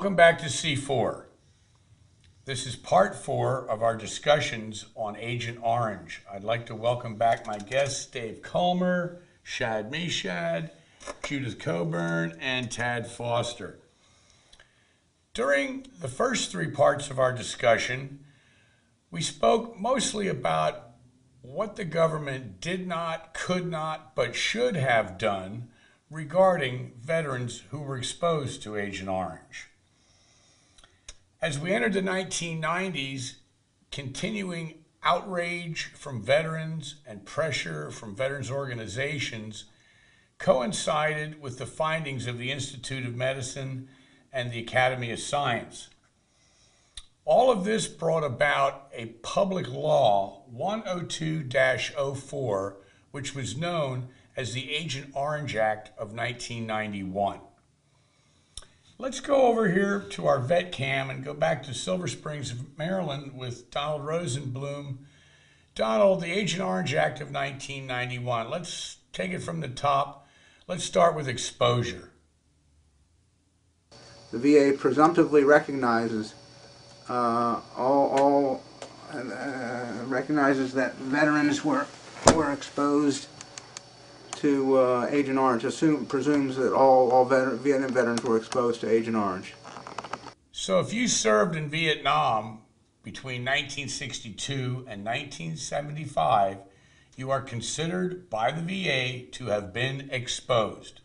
Welcome back to C4. This is part 4 of our discussions on Agent Orange. I'd like to welcome back my guests, Dave Culmer, Shad Meshad, Judith Coburn, and Tad Foster. During the first 3 parts of our discussion, we spoke mostly about what the government did not, could not, but should have done regarding veterans who were exposed to Agent Orange. As we entered the 1990s, continuing outrage from veterans and pressure from veterans organizations coincided with the findings of the Institute of Medicine and the Academy of Science. All of this brought about a public law, 102-04, which was known as the Agent Orange Act of 1991. Let's go over here to our vet cam and go back to Silver Springs, Maryland with Donald Rosenblum. Donald, the Agent Orange Act of 1991. Let's take it from the top. Let's start with exposure. The VA presumptively recognizes recognizes that veterans were exposed to Agent Orange. Presumes that all Vietnam veterans were exposed to Agent Orange. So if you served in Vietnam between 1962 and 1975, you are considered by the VA to have been exposed.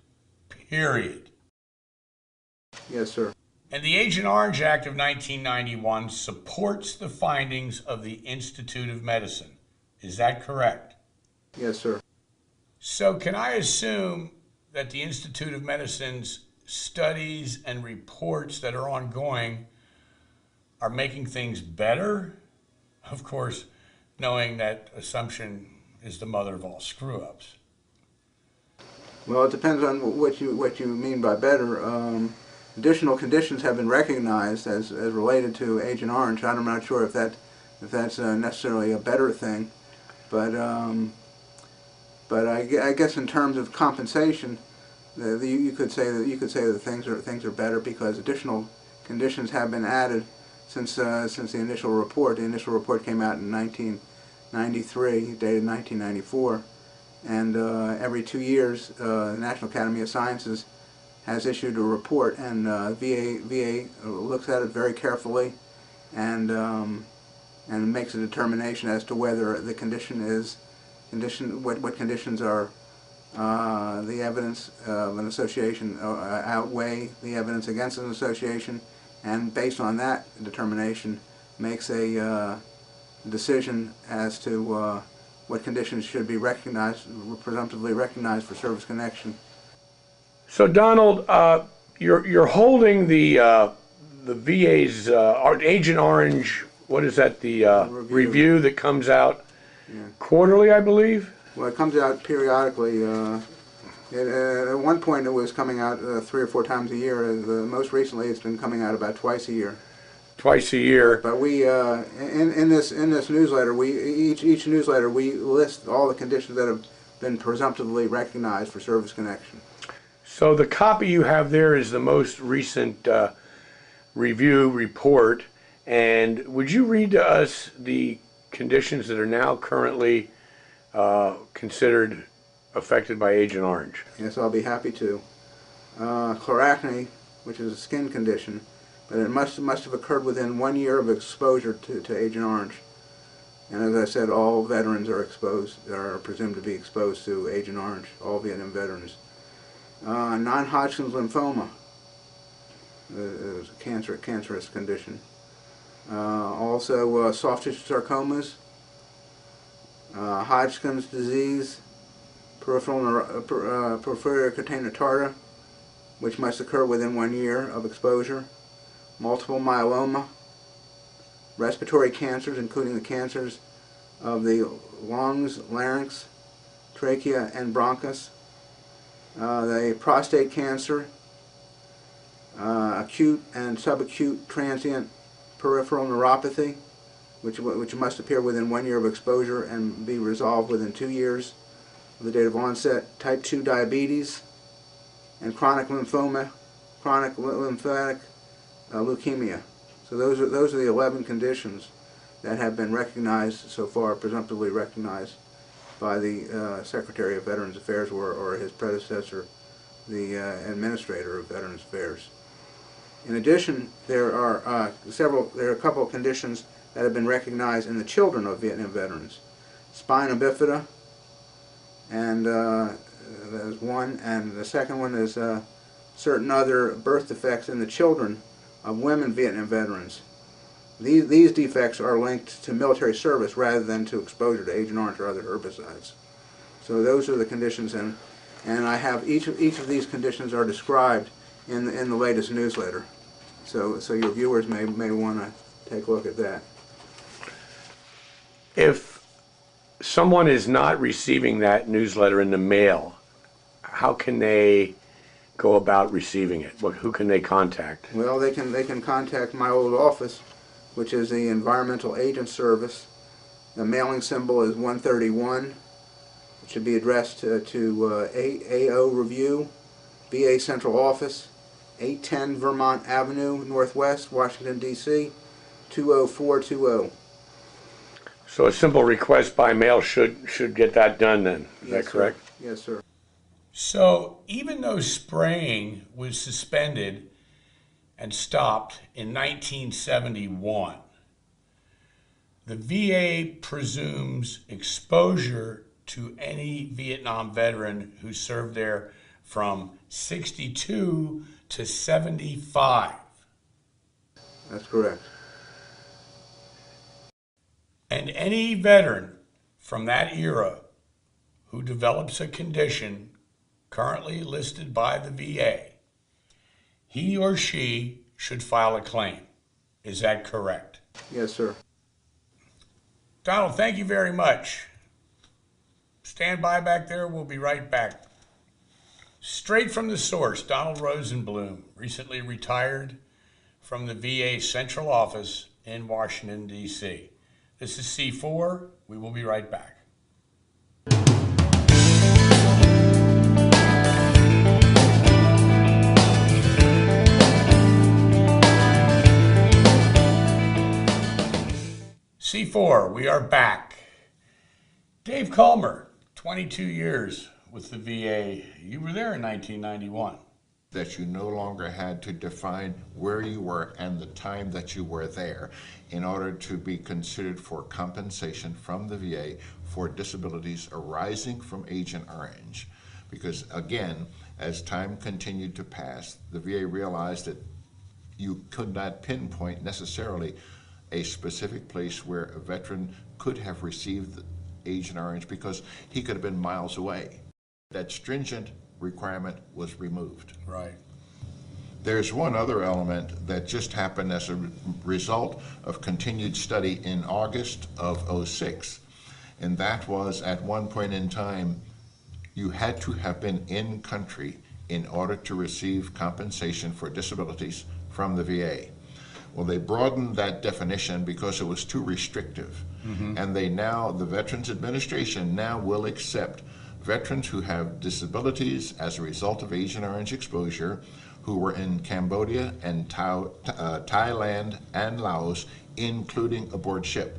Period. Yes, sir. And the Agent Orange Act of 1991 supports the findings of the Institute of Medicine. Is that correct? Yes, sir. So can I assume that the Institute of Medicine's studies and reports that are ongoing are making things better? Of course, knowing that assumption is the mother of all screw-ups. Well, it depends on what you mean by better. Additional conditions have been recognized as related to Agent Orange. I'm not sure if that's necessarily a better thing, but I guess in terms of compensation, you could say that things are better because additional conditions have been added since the initial report. The initial report came out in 1993, dated 1994, and every 2 years, the National Academy of Sciences has issued a report, and VA looks at it very carefully, and makes a determination as to whether the what conditions are the evidence of an association outweigh the evidence against an association, and based on that determination makes a decision as to what conditions should be presumptively recognized for service connection. So Donald, you're holding the VA's Agent Orange. What is that? The review that comes out quarterly, I believe. Well, it comes out periodically. At one point, it was coming out 3 or 4 times a year. Most recently, it's been coming out about twice a year. Twice a year. But we, in this newsletter, each newsletter we list all the conditions that have been presumptively recognized for service connection. So the copy you have there is the most recent review report, and would you read to us the conditions that are now currently considered affected by Agent Orange? Yes, I'll be happy to. Chloracne, which is a skin condition, but it must have occurred within 1 year of exposure to Agent Orange. And as I said, all veterans are presumed to be exposed to Agent Orange, all Vietnam veterans. Non-Hodgkin's lymphoma is a cancerous condition. Also soft tissue sarcomas, Hodgkin's disease, porphyria cutaneous tarda, which must occur within 1 year of exposure, multiple myeloma, respiratory cancers, including the cancers of the lungs, larynx, trachea, and bronchus, the prostate cancer, acute and subacute transient peripheral neuropathy, which must appear within 1 year of exposure and be resolved within 2 years of the date of onset, type 2 diabetes, and chronic lymphoma, chronic lymphatic leukemia. So those are the 11 conditions that have been recognized so far, presumptively recognized by the Secretary of Veterans Affairs or his predecessor, the Administrator of Veterans Affairs. In addition, there are a couple of conditions that have been recognized in the children of Vietnam veterans. Spina bifida, and there's one, and the second one is certain other birth defects in the children of women Vietnam veterans. These defects are linked to military service rather than to exposure to Agent Orange or other herbicides. So those are the conditions, and I have each of these conditions are described in the latest newsletter. So your viewers may want to take a look at that. If someone is not receiving that newsletter in the mail, how can they go about receiving it? Who can they contact? Well, they can contact my old office, which is the Environmental Agent Service. The mailing symbol is 131. It should be addressed to AO Review, VA Central Office, 810 Vermont Avenue, Northwest, Washington, D.C., 20420. So a simple request by mail should get that done then. Is that correct? Sir. Yes, sir. So even though spraying was suspended and stopped in 1971, the VA presumes exposure to any Vietnam veteran who served there from 62 to 75. That's correct. And any veteran from that era who develops a condition currently listed by the VA, he or she should file a claim. Is that correct? Yes, sir. Donald, thank you very much. Stand by back there. We'll be right back. Straight from the source, Donald Rosenblum, recently retired from the VA Central Office in Washington, D.C. This is C-4. We will be right back. C-4, we are back. Dave Culmer, 22 years with the VA. You were there in 1991. That you no longer had to define where you were and the time that you were there in order to be considered for compensation from the VA for disabilities arising from Agent Orange. Because again, as time continued to pass, the VA realized that you could not pinpoint necessarily a specific place where a veteran could have received Agent Orange because he could have been miles away. That stringent requirement was removed. Right. There's one other element that just happened as a result of continued study in August of '06, and that was at one point in time you had to have been in country in order to receive compensation for disabilities from the VA. Well, they broadened that definition because it was too restrictive. And the Veterans Administration now will accept veterans who have disabilities as a result of Agent Orange exposure, who were in Cambodia and Thailand and Laos, including aboard ship.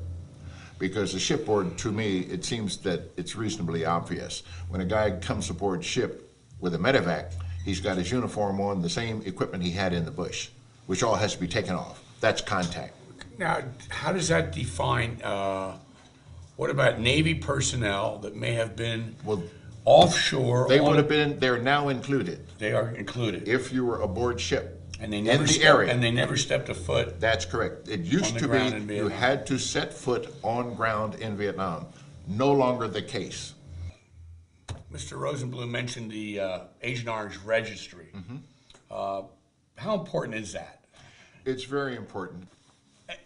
Because the shipboard, to me, it seems that it's reasonably obvious. When a guy comes aboard ship with a medevac, he's got his uniform on, the same equipment he had in the bush, which all has to be taken off. That's contact. Now, how does that define, what about Navy personnel that may have been offshore? They would have been, they're now included. They are included. If you were aboard ship And they in never the area. And they never stepped a foot. That's correct. It used to ground in be you Vietnam. had to set foot on ground in Vietnam. No longer the case. Mr. Rosenblum mentioned the Agent Orange Registry. How important is that? It's very important.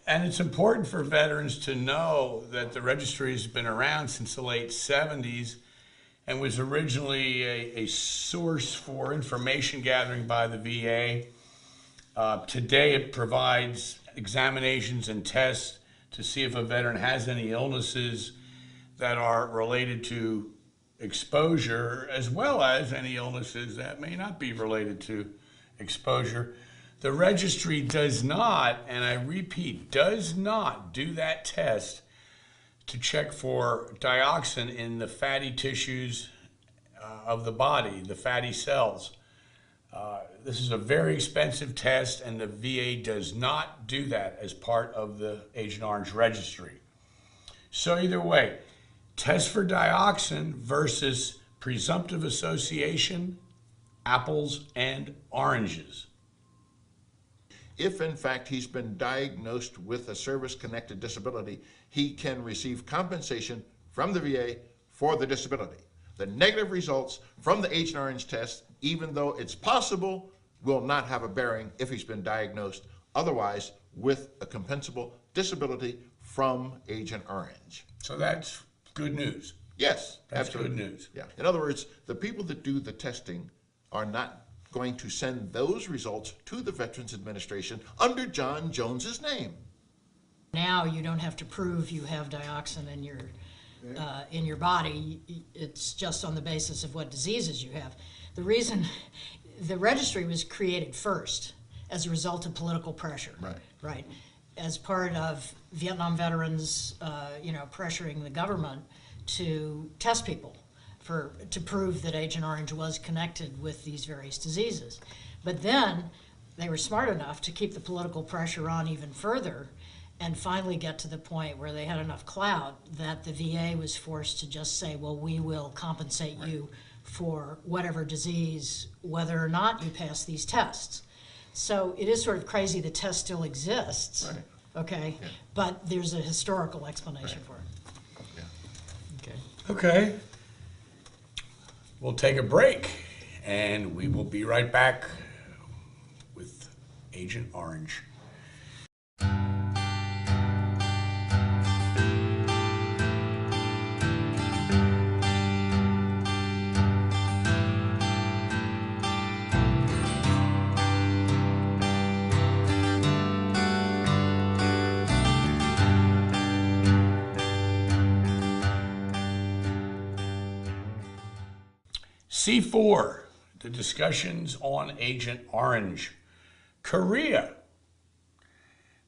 And it's important for veterans to know that the registry has been around since the late 70s and was originally a source for information gathering by the VA. Today it provides examinations and tests to see if a veteran has any illnesses that are related to exposure, as well as any illnesses that may not be related to exposure. The registry does not, and I repeat, does not do that test to check for dioxin in the fatty tissues of the body, the fatty cells. This is a very expensive test, and the VA does not do that as part of the Agent Orange Registry. So either way, test for dioxin versus presumptive association, apples and oranges. If in fact he's been diagnosed with a service-connected disability, he can receive compensation from the VA for the disability. The negative results from the Agent Orange test, even though it's possible, will not have a bearing if he's been diagnosed otherwise with a compensable disability from Agent Orange. So that's good news. Yes, That's absolutely. good news. Yeah. In other words, the people that do the testing are not going to send those results to the Veterans Administration under John Jones's name. Now you don't have to prove you have dioxin in your body. It's just on the basis of what diseases you have. The reason the registry was created first as a result of political pressure. Right. As part of Vietnam veterans, pressuring the government to test people to prove that Agent Orange was connected with these various diseases. But then they were smart enough to keep the political pressure on even further and finally get to the point where they had enough clout that the VA was forced to just say, well, we will compensate you for whatever disease, whether or not you pass these tests. So it is sort of crazy the test still exists, okay? Yeah. But there's a historical explanation for it. Yeah. Okay. We'll take a break, and we will be right back with Agent Orange. C-4, the discussions on Agent Orange. Korea.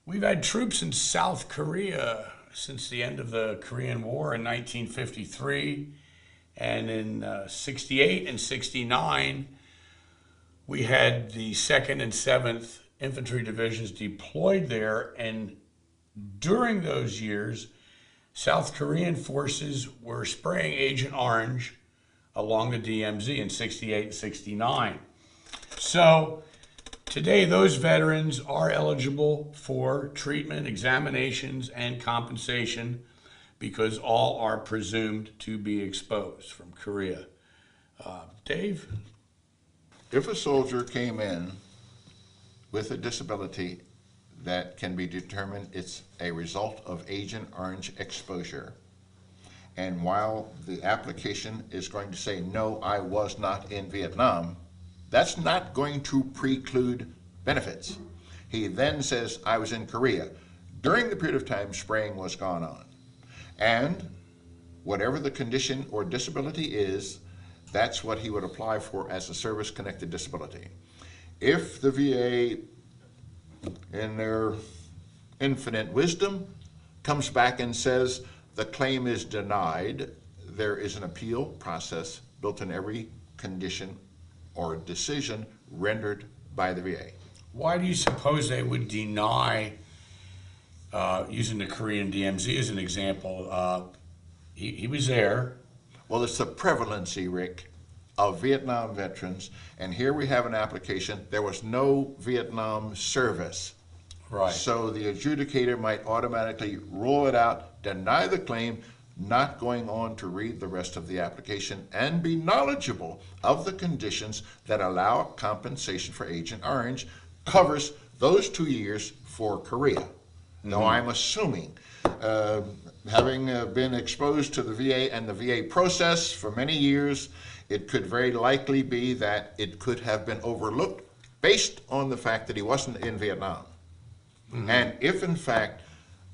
We've had troops in South Korea since the end of the Korean War in 1953. And in 68 and 69, we had the 2nd and 7th Infantry Divisions deployed there. And during those years, South Korean forces were spraying Agent Orange along the DMZ in 68 and 69. So today those veterans are eligible for treatment, examinations, and compensation because all are presumed to be exposed from Korea. Dave? If a soldier came in with a disability that can be determined it's a result of Agent Orange exposure, and while the application is going to say, no, I was not in Vietnam, that's not going to preclude benefits. He then says, I was in Korea. During the period of time spraying was going on. And whatever the condition or disability is, that's what he would apply for as a service-connected disability. If the VA, in their infinite wisdom, comes back and says, the claim is denied, there is an appeal process built in every condition or decision rendered by the VA. Why do you suppose they would deny, using the Korean DMZ as an example, he was there? Well, it's the prevalency, Rick, of Vietnam veterans, and here we have an application. There was no Vietnam service. Right. So the adjudicator might automatically rule it out, deny the claim, not going on to read the rest of the application and be knowledgeable of the conditions that allow compensation for Agent Orange, covers those 2 years for Korea. Now, I'm assuming, having been exposed to the VA and the VA process for many years, it could very likely be that it could have been overlooked based on the fact that he wasn't in Vietnam. And if, in fact,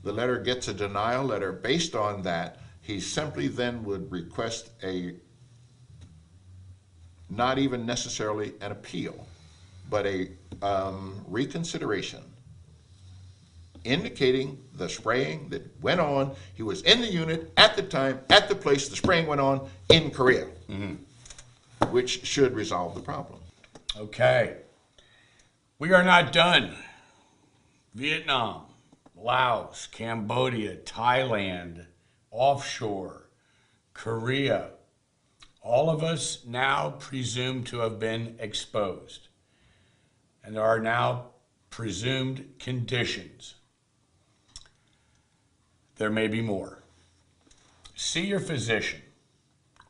the letter gets a denial letter based on that, he simply then would request not even necessarily an appeal, but a reconsideration indicating the spraying that went on. He was in the unit at the time, at the place the spraying went on in Korea, which should resolve the problem. Okay. We are not done. Vietnam, Laos, Cambodia, Thailand, offshore, Korea, all of us now presumed to have been exposed. And there are now presumed conditions. There may be more. See your physician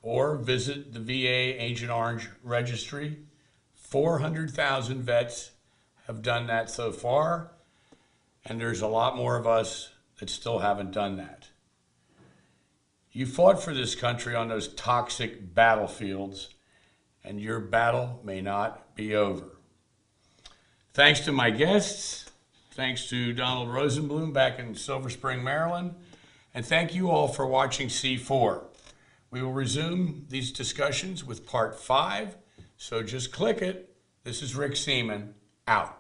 or visit the VA Agent Orange Registry. 400,000 vets have done that so far, and there's a lot more of us that still haven't done that. You fought for this country on those toxic battlefields, and your battle may not be over. Thanks to my guests. Thanks to Donald Rosenblum back in Silver Spring, Maryland. And thank you all for watching C4. We will resume these discussions with part 5, so just click it. This is Rick Seaman, out.